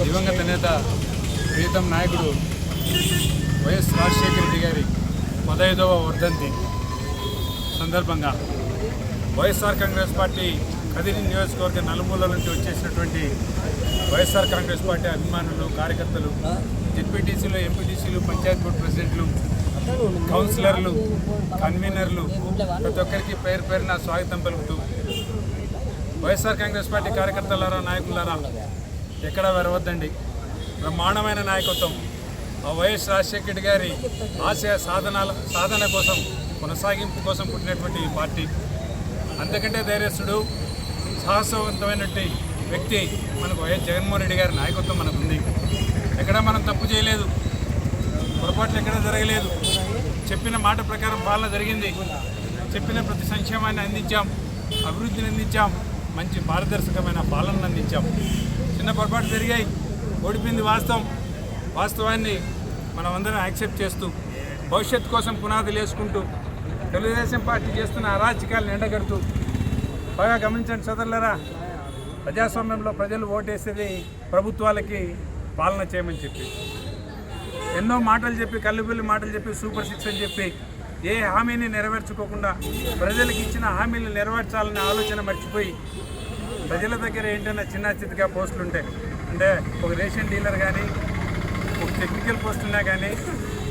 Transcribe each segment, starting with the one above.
దివంగత నేత ప్రీతం నాయకుడు వైఎస్ రాజశేఖర రెడ్డి గారి 15వ వర్ధంతి సందర్భంగా వైఎస్ఆర్ కాంగ్రెస్ పార్టీ కదిరి నియోజకవర్గ నలుమూలల నుంచి వచ్చేసినటువంటి వైఎస్ఆర్ కాంగ్రెస్ పార్టీ అభిమానులు, కార్యకర్తలు, జెడ్పీటీసీలు, ఎంపీటీసీలు, పంచాయతీ బోర్డు ప్రెసిడెంట్లు, కౌన్సిలర్లు, కన్వీనర్లు ప్రతి ఒక్కరికి పేరు పేరున స్వాగతం పలుకుతూ వైఎస్ఆర్ కాంగ్రెస్ పార్టీ కార్యకర్తలారా, నాయకులారా ఎక్కడా వెరవద్దండి. బ్రహ్మాండమైన నాయకత్వం వైఎస్ రాజశేఖర రెడ్డి గారి ఆశయ సాధన కోసం, కొనసాగింపు కోసం పుట్టినటువంటి ఈ పార్టీ. అంతకంటే ధైర్యస్తుడు, సాహసవంతమైనటువంటి వ్యక్తి మనకు వైఎస్ జగన్మోహన్ రెడ్డి గారి నాయకత్వం మనకు ఉంది. ఎక్కడా మనం తప్పు చేయలేదు, పొరపాట్లు ఎక్కడా జరగలేదు. చెప్పిన మాట ప్రకారం పాలన జరిగింది. చెప్పిన ప్రతి సంక్షేమాన్ని అందించాం, అభివృద్ధిని అందించాం, మంచి పారదర్శకమైన పాలనను అందించాం. చిన్న పొరపాటు జరిగాయి, ఓడిపోయింది వాస్తవం. వాస్తవాన్ని మనమందరం యాక్సెప్ట్ చేస్తూ భవిష్యత్తు కోసం పునాదులు వేసుకుంటూ తెలుగుదేశం పార్టీ చేస్తున్న అరాచకాలను ఎండగడుతూ బాగా గమనించండి సోదరులారా. ప్రజాస్వామ్యంలో ప్రజలు ఓటేసేది ప్రభుత్వాలకి పాలన చేయమని చెప్పి, ఎన్నో మాటలు చెప్పి, కల్లుబిల్లి మాటలు చెప్పి, సూపర్ 6 అని చెప్పి ఏ హామీని నెరవేర్చుకోకుండా ప్రజలకు ఇచ్చిన హామీలు నెరవేర్చాలనే ఆలోచన మర్చిపోయి ప్రజల దగ్గర ఏంటన్నా చిన్న చితగా పోస్టులు ఉంటాయి. అంటే ఒక రేషన్ డీలర్ కానీ, ఒక టెక్నికల్ పోస్ట్ ఉన్నా కానీ,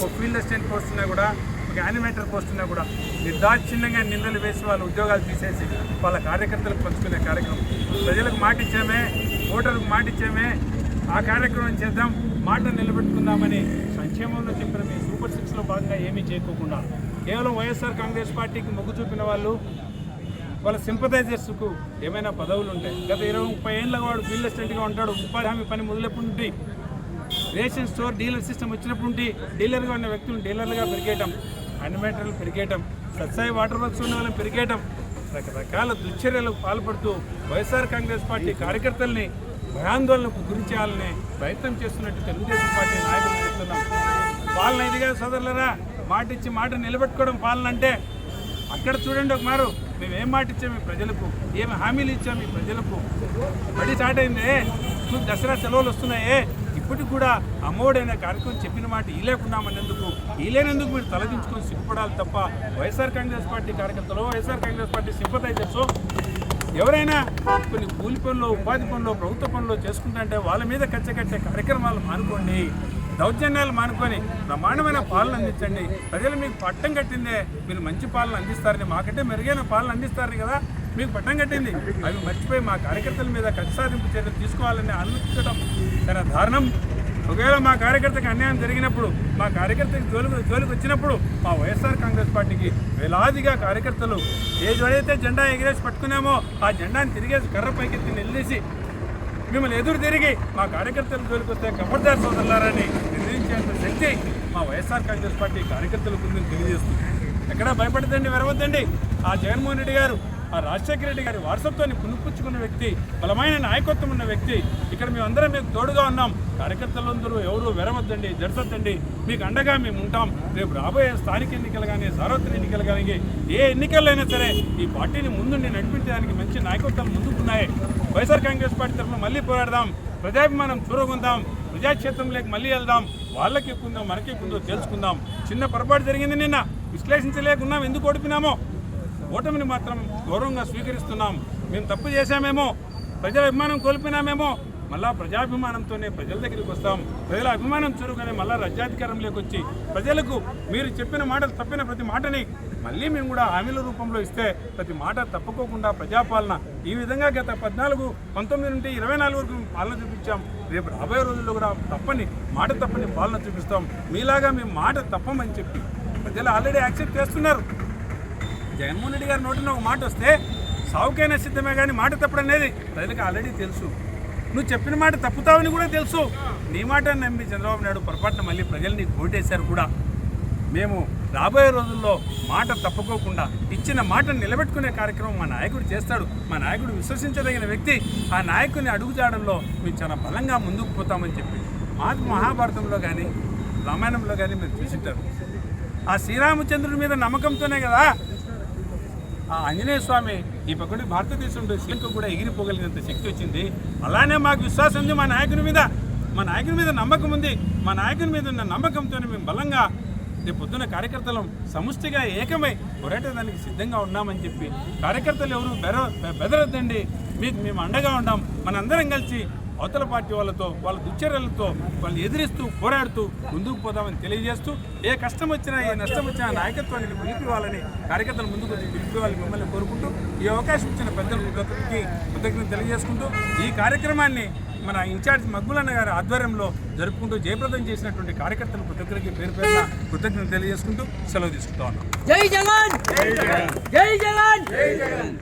ఒక ఫీల్డ్ అసిస్టెంట్ పోస్ట్ ఉన్నా కూడా, ఒక యానిమేటర్ పోస్ట్ ఉన్నా కూడా నిర్దాక్షిణ్యంగా నిందలు వేసి వాళ్ళ ఉద్యోగాలు తీసేసి వాళ్ళ కార్యకర్తలకు పంచుకునే కార్యక్రమం. ప్రజలకు మాట ఇచ్చామే, ఓటర్లకు మాట ఇచ్చామే, ఆ కార్యక్రమం చేద్దాం, మాట నిలబెట్టుకుందామని సంక్షేమంలో చెప్పిన మీ సూపర్ 6లో భాగంగా ఏమీ చేయకోకుండా కేవలం వైఎస్ఆర్ కాంగ్రెస్ పార్టీకి మొగ్గు చూపిన వాళ్ళు, వాళ్ళ సింపథైజర్స్కు ఏమైనా పదవులు ఉంటాయి. గత 20-30 ఏళ్ళ వాడు ఫీల్డ్ అసిస్టెంట్గా ఉంటాడు. ఉపాధి హామీ పని మొదలెప్పుడు ఉంటే, రేషన్ స్టోర్ డీలర్ సిస్టమ్ వచ్చినప్పుడు ఉంటే డీలర్గా ఉన్న వ్యక్తులను డీలర్లుగా పెరిగేయటం, యానిమేటర్లు పెరిగేయటం, సత్సాయి వాటర్ వర్క్స్ ఉన్న వాళ్ళని పెరిగేయటం, రకరకాల దుశ్చర్యలకు పాల్పడుతూ వైఎస్ఆర్ కాంగ్రెస్ పార్టీ కార్యకర్తల్ని భయాందోళనకు గురి చేయాలని ప్రయత్నం చేస్తున్నట్టు తెలుగుదేశం పార్టీ నాయకులు చెప్తున్నాం. పాలన ఇదిగా సోదరులరా, మాట ఇచ్చి మాట నిలబెట్టుకోవడం పాలన అంటే. అక్కడ చూడండి ఒక మారు, మేము ఏం మాట ఇచ్చాము ఈ ప్రజలకు, ఏమి హామీలు ఇచ్చాము ఈ ప్రజలకు. బడి స్టార్ట్ అయిందే, స్కూల్ దసరా సెలవులు వస్తున్నాయే, ఇప్పటికి కూడా అమ్మఒడైన కార్యక్రమం చెప్పిన మాట ఈలేనందుకు మీరు తలదించుకొని సిగ్గుపడాలి తప్ప వైఎస్ఆర్ కాంగ్రెస్ పార్టీ కార్యకర్తలు, వైఎస్ఆర్ కాంగ్రెస్ పార్టీ సింపథైజర్స్ ఎవరైనా కొన్ని కూలి పనులు, ఉపాధి పనులు, ప్రభుత్వ పనులు చేసుకుంటుంటే వాళ్ళ మీద కచ్చగట్టే కార్యక్రమాలు మానుకోండి, దౌర్జన్యాలు మానుకొని బ్రహ్మాండమైన పాలన అందించండి. ప్రజలు మీకు పట్టం కట్టిందే, మీరు మంచి పాలన అందిస్తారని, మాకంటే మెరుగైన పాలన అందిస్తారని కదా మీకు పట్టం కట్టింది. అవి మర్చిపోయి మా కార్యకర్తల మీద కక్ష సాధింపు చర్యలు తీసుకోవాలని ఆలోచించడం చాలా దారుణం. ఒకవేళ మా కార్యకర్తకు అన్యాయం జరిగినప్పుడు, మా కార్యకర్తకి జోలికి వచ్చినప్పుడు మా వైఎస్ఆర్ కాంగ్రెస్ పార్టీకి వేలాదిగా కార్యకర్తలు ఏదైతే జెండా ఎగిరేసి పట్టుకున్నామో ఆ జెండాని తిరిగేసి కర్ర పైకెత్తి నిలదీసి మిమ్మల్ని ఎదురు తిరిగి మా కార్యకర్తలు జోలికి వస్తే ఖబర్దార్ సోదరులారని నిర్ణయించేంత శక్తి మా వైఎస్ఆర్ కాంగ్రెస్ పార్టీ కార్యకర్తలకు ఉందని తెలియజేస్తుంది. ఎక్కడా భయపడదండి, వెరవద్దండి. ఆ జగన్మోహన్ రెడ్డి గారు, ఆ రాజశేఖర రెడ్డి గారి వారసత్వాన్ని పుణుపుచ్చుకున్న వ్యక్తి, బలమైన నాయకత్వం ఉన్న వ్యక్తి. ఇక్కడ మేమందరం మీకు తోడుగా ఉన్నాం. కార్యకర్తలందరూ ఎవరు వెరవద్దండి, జరసద్దండి, మీకు అండగా మేము ఉంటాం. రేపు రాబోయే స్థానిక ఎన్నికలు కానీ, సార్వత్రిక ఎన్నికలు కానీ, ఏ ఎన్నికలైనా సరే ఈ పార్టీని ముందుండి నడిపించడానికి మంచి నాయకత్వం ముందుకున్నాయి. వైఎస్ఆర్ కాంగ్రెస్ పార్టీ తరఫున మళ్ళీ పోరాడదాం, ప్రజాభిమానం చూరగొందాం, ప్రజాక్షేత్రంలోకి మళ్ళీ వెళ్దాం, వాళ్ళకి ఎక్కుందో మనకి ఎక్కుందో తెలుసుకుందాం. చిన్న పొరపాటు జరిగింది, నిన్న విశ్లేషించలేకున్నాం, ఎందుకు ఓడిపినామో. ఓటమిని మాత్రం గౌరవంగా స్వీకరిస్తున్నాం. మేము తప్పు చేశామేమో, ప్రజల అభిమానం కోల్పోయినామేమో, మళ్ళా ప్రజాభిమానంతోనే ప్రజల దగ్గరికి వస్తాం. ప్రజల అభిమానం చురుగానే మళ్ళీ రాజ్యాధికారంలోకి వచ్చి ప్రజలకు మీరు చెప్పిన మాటలు, తప్పిన ప్రతి మాటని మళ్ళీ మేము కూడా హామీల రూపంలో ఇస్తే ప్రతి మాట తప్పుకోకుండా ప్రజాపాలన ఈ విధంగా గత 14, 19 నుండి 24 వరకు పాలన చూపించాం. రేపు రాబోయే రోజుల్లో కూడా మాట తప్పని పాలన చూపిస్తాం. మీలాగా మేము మాట తప్పమని చెప్పి ప్రజలు ఆల్రెడీ యాక్సెప్ట్ చేస్తున్నారు. జగన్మోహన్ రెడ్డి గారి నోటిన ఒక మాట వస్తే సావుకైనా సిద్ధమే కానీ మాట తప్పడనేది ప్రజలకు ఆల్రెడీ తెలుసు. నువ్వు చెప్పిన మాట తప్పుతావని కూడా తెలుసు. నీ మాట నమ్మి చంద్రబాబు నాయుడు పొరపాటున మళ్ళీ ప్రజలు నీకు ఓటేశారు కూడా. మేము రాబోయే రోజుల్లో మాట తప్పుకోకుండా ఇచ్చిన మాటను నిలబెట్టుకునే కార్యక్రమం మా నాయకుడు చేస్తాడు. మా నాయకుడు విశ్వసించదగిన వ్యక్తి. ఆ నాయకుని అడుగుజాడల్లో మేము చాలా బలంగా ముందుకు పోతామని చెప్పి మహాభారతంలో కానీ, రామాయణంలో కానీ మీరు చూసింటారు. ఆ శ్రీరామచంద్రుడి మీద నమ్మకంతోనే కదా ఆ ఆంజనేయ స్వామి ఈ పక్కన భారతదేశంలో శిల్పం కూడా ఎగిరిపోగలిగినంత శక్తి వచ్చింది. అలానే మాకు విశ్వాసం ఉంది, మా నాయకుని మీద నమ్మకం ఉంది. మా నాయకుని మీద ఉన్న నమ్మకంతోనే మేము బలంగా రేపు పొద్దున కార్యకర్తలు సముష్టిగా ఏకమై పోరాటడానికి సిద్ధంగా ఉన్నామని చెప్పి కార్యకర్తలు ఎవరు బెదరొద్దండి, మీకు మేము అండగా ఉన్నాం, మనందరం కలిసి అవతల పార్టీ వాళ్ళతో వాళ్ళ దుశ్చర్యలతో వాళ్ళు ఎదిరిస్తూ పోరాడుతూ ముందుకు పోదామని తెలియజేస్తూ ఏ కష్టం వచ్చినా ఏ నష్టం వచ్చినా నాయకత్వానికి పిలిపివ్వాలని కార్యకర్తలు ముందుకు వచ్చి పిలిపివ్వాలి మిమ్మల్ని కోరుకుంటూ ఈ అవకాశం ఇచ్చిన పెద్దలకు కృతజ్ఞతలు తెలియజేసుకుంటూ ఈ కార్యక్రమాన్ని మన ఇన్ఛార్జ్ మగ్గులన్న గారి ఆధ్వర్యంలో జరుపుకుంటూ జయప్రదం చేసినటువంటి కార్యకర్తలు ప్రతి ఒక్కరికి పేరు పేరున కృతజ్ఞతలు తెలియజేసుకుంటూ సెలవు తీసుకుంటా ఉన్నాం. జై జగన్, జై జగన్, జై జగన్.